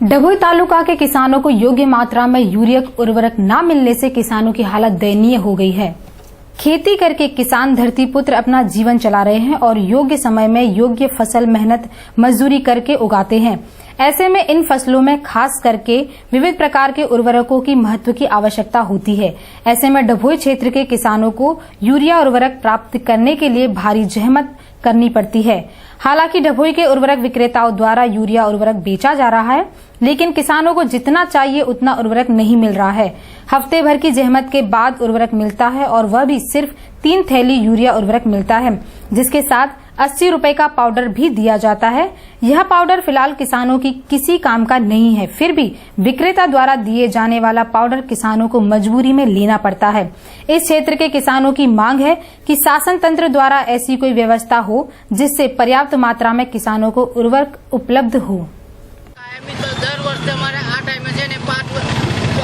डभोई तालुका के किसानों को योग्य मात्रा में यूरिया उर्वरक न मिलने से किसानों की हालत दयनीय हो गई है। खेती करके किसान धरती पुत्र अपना जीवन चला रहे हैं और योग्य समय में योग्य फसल मेहनत मजदूरी करके उगाते हैं। ऐसे में इन फसलों में खास करके विविध प्रकार के उर्वरकों की महत्व की आवश्यकता होती है। ऐसे में डभोई क्षेत्र के किसानों को यूरिया उर्वरक प्राप्त करने के लिए भारी जहमत करनी पड़ती है। हालांकि डभोई के उर्वरक विक्रेताओं द्वारा यूरिया उर्वरक बेचा जा रहा है, लेकिन किसानों को जितना चाहिए उतना उर्वरक नहीं मिल रहा है। हफ्ते भर की जहमत के बाद उर्वरक मिलता है और वह भी सिर्फ 3 थैली यूरिया उर्वरक मिलता है, जिसके साथ 80 रुपए का पाउडर भी दिया जाता है। यह पाउडर फिलहाल किसानों की किसी काम का नहीं है, फिर भी विक्रेता द्वारा दिए जाने वाला पाउडर किसानों को मजबूरी में लेना पड़ता है। इस क्षेत्र के किसानों की मांग है कि शासन तंत्र द्वारा ऐसी कोई व्यवस्था हो जिससे पर्याप्त मात्रा में किसानों को उर्वरक उपलब्ध हो। दर वर्ष हमारे आ टाइम से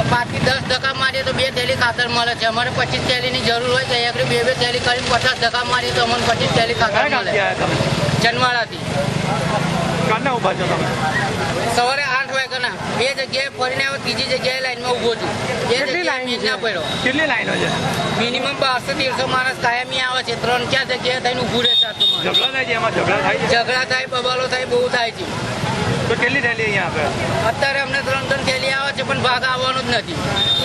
5 થી 10 ધક્કા મારીએ તો 2 થેલી ખાતર મળે છે। અમારે 25 થેલીની જરૂર હોય તો એકરી 2 થેલી કરીને 50 ધક્કા મારીએ તો અમને 25 થેલી ખાતર મળે। જનવાડાથી કાના ઉભા છો તમે? સવારે 8 વાગ્યાના 2 જગ્યાએ ફરીને આવ્યો, ત્રીજી જગ્યાએ લાઈનમાં ઊભો છું। કેટલી લાઈન ના પડ્યો? કેટલી લાઈનો છે? મિનિમમ 1200-1300 માણસ કાયમી આવે છે। 3-4 જગ્યાએ થઈને ઊભું રહે છે। ઝઘડા થાય છે? એમાં ઝઘડા થાય છે? ઝઘડા થાય, બબાલો થાય, બહુ થાય છે। તો કેટલી થેલી અહીંયા આપે? અત્યારે અમને 3 થેલી આવે છે, પણ ભાગ આવવાનો જ નથી।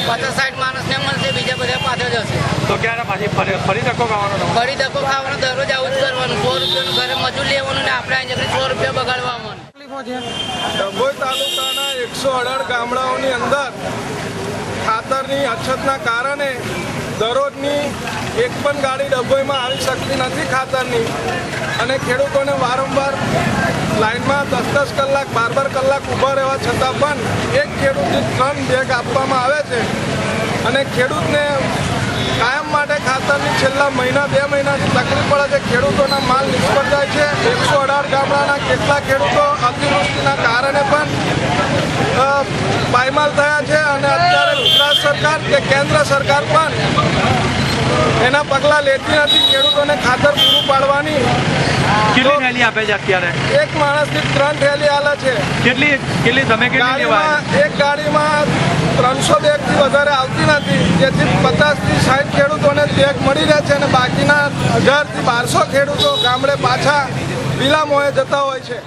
50-60 માણસને મળશે, બીજા બધા પાછળ જશે। તો ક્યારે પાછી ફરી ધક્કો ખાવાનો? ફરી ધક્કો ખાવાનો, દરરોજ આવું જ કરવાનું। 100 રૂપિયાનું ઘરે મજૂર લેવાનું ને આપણે અહીં 100 રૂપિયા બગાડવા આવવાનું। ડભોઈ તાલુકાના 118 ગામડાઓની અંદર ખાતરની અછતના કારણે દરરોજની એક પણ ગાડી ડભોઈમાં આવી શકતી નથી ખાતરની, અને ખેડૂતોને વારંવાર લાઈનમાં 10-10 કલાક 12-12 કલાક ઊભા રહેવા છતાં પણ એક ખેડૂતને 3 બેગ આપવામાં આવે છે, અને ખેડૂતને કાયમ માટે ખાતરની છેલ્લા મહિના 2 મહિનાથી તકલીફ પડે છે। ખેડૂતોના માલ નિષ્ફળ જાય છે। 118 ગામડાના કેટલા ખેડૂતો અતિવૃષ્ટિના કારણે પણ પાયમાલ થયા છે, અને અત્યારે ગુજરાત સરકાર કે કેન્દ્ર સરકાર પણ એના પગલાં લેતી નથી ખેડૂતોને ખાતર પૂરું પાડવાની। કેટલી થેલી આપે છે અત્યારે? એક માણસથી 3 થેલી આલે છે। કેટલી તમે કેટલી લેવા? એક ગાડીમાં 300 બેગથી વધારે આવતી નથી, જેથી 50-60 ખેડૂતોને બેગ મળી રહે છે, અને બાકીના 1000 થી 1200 ખેડૂતો ગામડે પાછા વિલામોએ જતા હોય છે।